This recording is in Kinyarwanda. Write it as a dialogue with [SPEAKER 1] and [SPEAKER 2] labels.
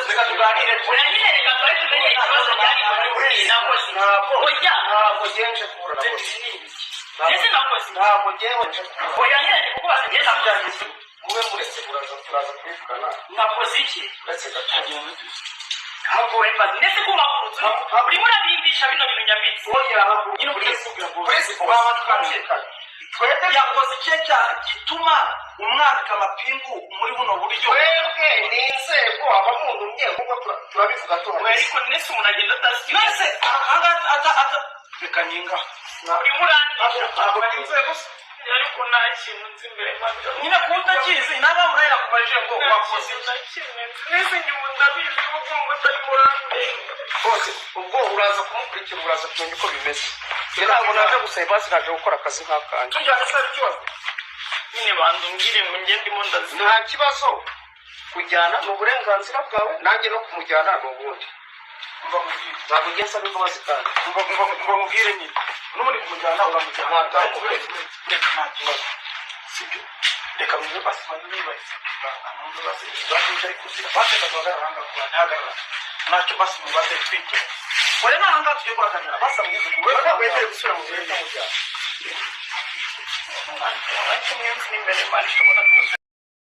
[SPEAKER 1] reka tuganire
[SPEAKER 2] uranyine reka twari tumenye ikibazo cyari muri nakoze oya
[SPEAKER 1] ntabwo ngenje kubura
[SPEAKER 2] ndetse nakoze
[SPEAKER 1] ntabwo ngenje kubura
[SPEAKER 2] oya nyine kukubaza njye nakoze
[SPEAKER 1] mube muretse turaza kubivugana
[SPEAKER 2] nakoze iki
[SPEAKER 1] uretse gato
[SPEAKER 2] ntabwo wembaza ndetse ko makurutu urimo urabimbisha bino bintu nyamitsi
[SPEAKER 1] oya
[SPEAKER 2] nyine ukisugira
[SPEAKER 1] polisi baba twamvikana twebwe yakoze ikihe cyaha gituma umwambika amapingu muri buno buryo twebwe ni inzego abamundumye nk'uko turabivuga
[SPEAKER 2] we ariko ndetse umuntu agenda atazi
[SPEAKER 1] mwese ahangaha reka nyinga
[SPEAKER 2] urimo urandisha
[SPEAKER 1] ntabwo ari inzego
[SPEAKER 2] ariko nta kintu nzi imbere mpamvu
[SPEAKER 1] nyine kuba utakizi naba murahera kubajije ngo wakoze
[SPEAKER 2] neza inyuma ndabizi kuko ngo utari murandenga
[SPEAKER 1] bose ubwo uraza kumukurikira uraza kumenya uko bimeze ntabwo naje gusaba basi naje gukora akazi nk'akanjye tujyana se ikibazo
[SPEAKER 2] nyine banza umbwire ngo njye ndimo ndazi
[SPEAKER 1] nta kibazo kujyana ni uburenganzira bwawe nanjye no kumujyana ni ubundi ntabwo ugiye nsaba imbabazi kandi mba mubwire nyine n'ubundi kumujyana uramujyana ntabwo reka nta kibazo sibyo reka mwize basi manibahise baje kuzira bateka guhagarara kuhagarara ntacyo basi mubaze twite we nahanga tugiye guhagarara basabwiza kuwe ntabwo yemerewe gusubira mu gihe cy'amujyana
[SPEAKER 2] nta kimwe nzi imbere mari ishobora kuza